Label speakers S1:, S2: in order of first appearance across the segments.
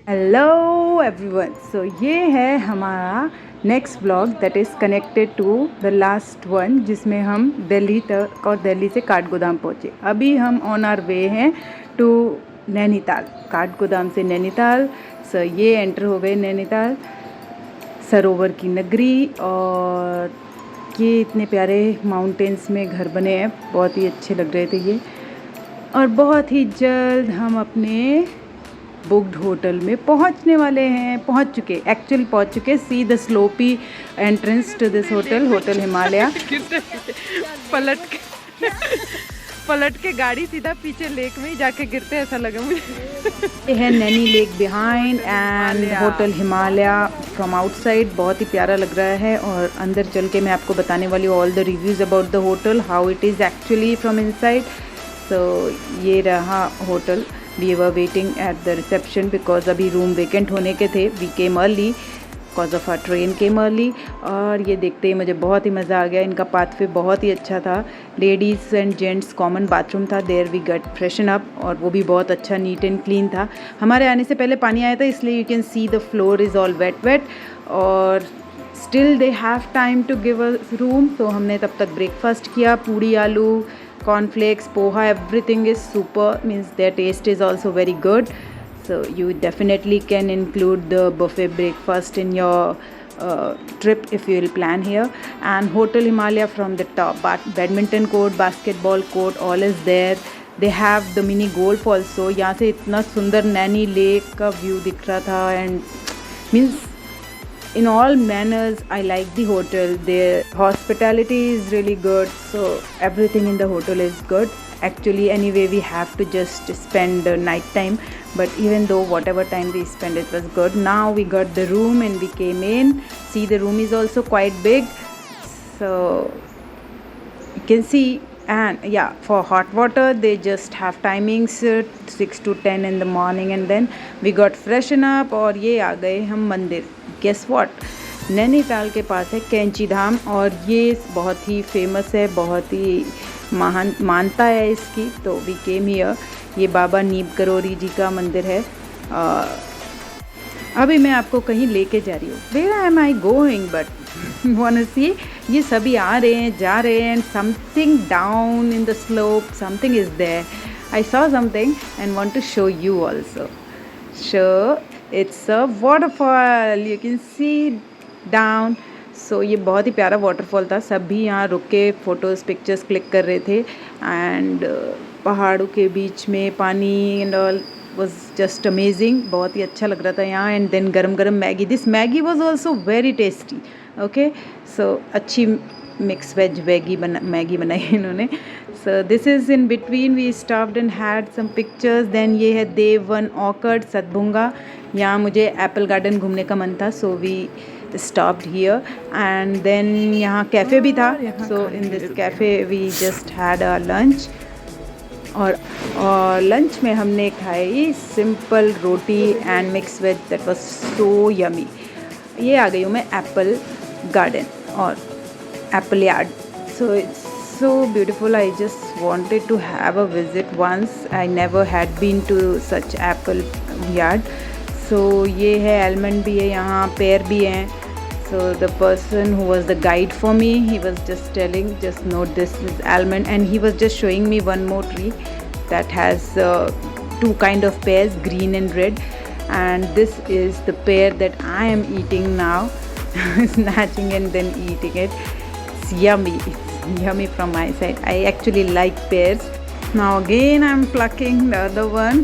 S1: Hello everyone. सो ये है हमारा next blog that is connected to the last one, जिसमें हम दिल्ली तक और दिल्ली से काठगोदाम पहुँचे। अभी हम ऑन आर वे हैं टू नैनीताल, काठगोदाम से नैनीताल। सो ये एंटर हो गए नैनीताल, सरोवर की नगरी। और ये इतने प्यारे माउंटेन्स में घर बने हैं, बहुत ही अच्छे लग रहे थे ये। और बहुत ही जल्द हम अपने बुक्ड होटल में पहुंचने वाले हैं, पहुंच चुके। See the sloppy entrance to this hotel Himalaya. पलट के गाड़ी सीधा पीछे लेक में ही जाके गिरते, ऐसा लगा मुझे। ये है Naini lake behind and hotel Himalaya from outside. बहुत ही प्यारा लग रहा है, और अंदर चल के मैं आपको बताने वाली हूँ all the reviews about the hotel, how it is actually from inside. सो ये रहा hotel. We were waiting at the reception because अभी रूम वेकेंट होने के थे। We came early because of our train came early. और ये देखते ही मुझे बहुत ही मज़ा आ गया। इनका पाथवे बहुत ही अच्छा था। Ladies and gents common bathroom था, there we get freshen up, और वो भी बहुत अच्छा नीट एंड क्लीन था। हमारे आने से पहले पानी आया था, इसलिए you can see the floor is all wet. और still they have time to give a room. तो हमने तब तक ब्रेकफास्ट किया, पूड़ी आलू, cornflakes, poha, everything is super, means their taste is also very good. So you definitely can include the buffet breakfast in your trip if you will plan here. And Hotel Himalaya from the top, badminton court, basketball court, all is there. They have the mini golf also. यहाँ से इतना सुंदर Naini lake का view दिख रहा था, and means in all manners I like the hotel. Their hospitality is really good, so everything in the hotel is good. Actually anyway we have to just spend night time, but even though whatever time we spend it was good. Now we got the room and we came in. See, the room is also quite big, so you can see. And yeah, for hot water they just have timings 6 to 10 in the morning, and then we got freshen up और ये आ गए हम मंदिर। Guess what? Nainital के पास है कैंची धाम, और ये बहुत ही फेमस है, बहुत ही महान मानता है इसकी। तो वी केम हियर। ये बाबा नीम करोरी जी का मंदिर है। अभी मैं आपको कहीं लेके जा रही हूँ। Where am I going but wanna see? ये सभी आ रहे हैं, जा रहे हैं, something down in the slope, something is there. I saw something and want to show you also. So it's a waterfall, you can see down. So ये बहुत ही प्यारा वाटरफॉल था। सभी यहाँ रुक के फ़ोटोज़ पिक्चर्स क्लिक कर रहे थे, एंड पहाड़ों के बीच में पानी and all was just amazing. बहुत ही अच्छा लग रहा था यहाँ। एंड देन गरम गरम Maggi, this Maggi was also very tasty. Okay, so अच्छी मिक्स वेज मैगी बनाई इन्होंने। So this is in between, we stopped and had some pictures. Then ये है देव वन ऑर्किड सतभुंगा। यहाँ मुझे एप्पल गार्डन घूमने का मन था, so we stopped here. And then यहाँ कैफ़े भी था, so in this cafe we just had a lunch. और लंच में हमने खाई सिंपल रोटी and mix veg, that was so yummy. ये आ गई हूँ मैं एप्पल गार्डन और apple yard. So it's so beautiful. I just wanted to have a visit once. I never had been to such apple yard. So ये है almond भी है यहाँ, pear भी हैं। So the person who was the guide for me, he was just telling, just note this is almond, and he was just showing me one more tree that has two kind of pears, green and red, and this is the pear that I am eating now. Snatching and then eating it. It's yummy. It's yummy from my side. I actually like pears. Now again I'm plucking the other one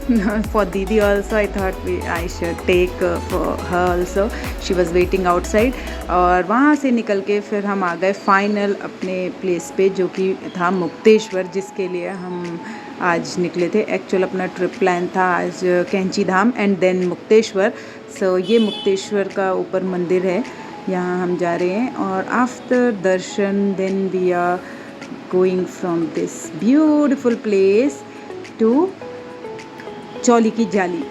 S1: for Didi also. I thought I should take for her also. She was waiting outside. और वहाँ से निकल के फिर हम आ गए final अपने place पे, जो कि था मुक्तेश्वर, जिसके लिए हम आज निकले थे। एक्चुअल अपना ट्रिप प्लान था आज कैंची धाम एंड देन मुक्तेश्वर। सो ये मुक्तेश्वर का ऊपर मंदिर है, यहाँ हम जा रहे हैं। और आफ्टर दर्शन then we are going from this beautiful place to Chauli ki Jali.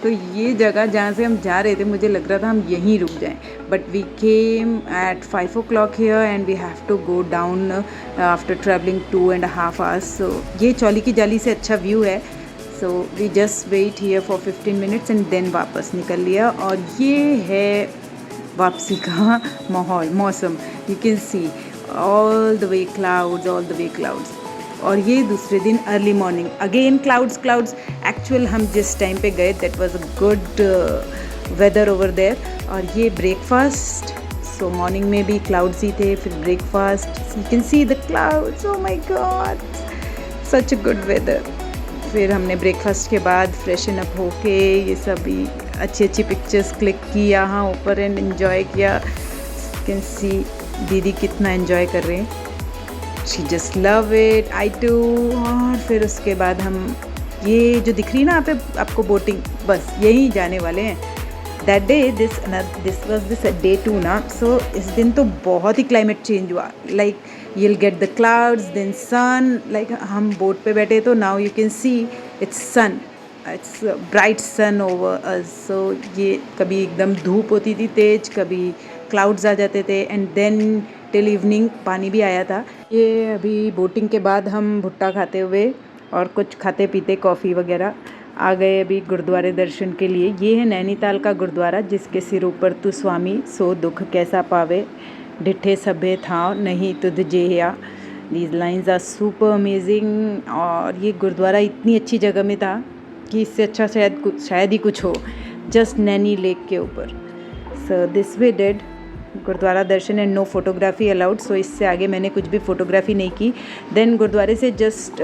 S1: तो ये जगह जहाँ से हम जा रहे थे, मुझे लग रहा था हम यहीं रुक जाएं, but we came at 5 o'clock here and we have to go down after travelling 2.5 hours. So ये चौली की जाली से अच्छा व्यू है। So we just wait here for 15 minutes and then वापस निकल लिया। और ये है वापसी का माहौल, मौसम। You can see all the way clouds, all the way clouds. और ये दूसरे दिन early morning again clouds clouds. Actual हम जिस टाइम पे गए that was a good weather over there. और ये ब्रेकफास्ट, सो मॉर्निंग में भी क्लाउड्स ही थे, फिर breakfast, you can see the clouds, oh my God, such a good weather. फिर हमने ब्रेकफास्ट के बाद फ्रेशन अप होके ये सभी अच्छी अच्छी पिक्चर्स क्लिक की यहाँ ऊपर एंड एंजॉय किया। यू कैन सी दीदी कितना एंजॉय कर रहे हैं, she just love it, I too. और फिर उसके बाद हम ये जो दिख रही है ना आप आपको बोटिंग, बस यहीं जाने वाले हैं। That day this was this day 2 ना। सो इस दिन तो बहुत ही क्लाइमेट चेंज हुआ, like you'll get the clouds then sun, like हम बोट पे बैठे तो now you can see it's sun, it's bright sun over us। so ये कभी एकदम धूप होती थी तेज, कभी क्लाउड्स आ जाते थे एंड देन टिल इवनिंग पानी भी आया था। ये अभी बोटिंग के बाद हम भुट्टा खाते हुए और कुछ खाते पीते कॉफ़ी वगैरह आ गए अभी गुरुद्वारे दर्शन के लिए। ये है नैनीताल का गुरुद्वारा, जिसके सिर ऊपर तू स्वामी सो दुख कैसा पावे, डिठे सभे था नहीं तुझ जेया। These lines are super amazing. और ये गुरुद्वारा इतनी अच्छी जगह में था कि इससे अच्छा शायद ही कुछ हो, जस्ट नैनी लेक के ऊपर। So this way did gurudwara दर्शन and no photography allowed. So इससे आगे मैंने कुछ भी फ़ोटोग्राफी नहीं की। देन गुरुद्वारे से जस्ट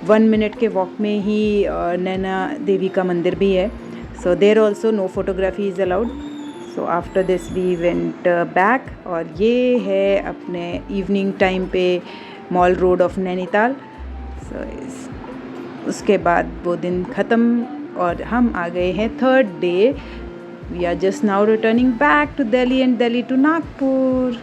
S1: 1 मिनट के वॉक में ही नैना देवी का मंदिर भी है। So there also no photography is allowed. So after this we went back. और ये है अपने इवनिंग टाइम पे मॉल रोड ऑफ नैनीताल। सो उसके बाद वो दिन ख़त्म और हम आ गए हैं 3rd day. We are just now returning back to Delhi and Delhi to Nagpur.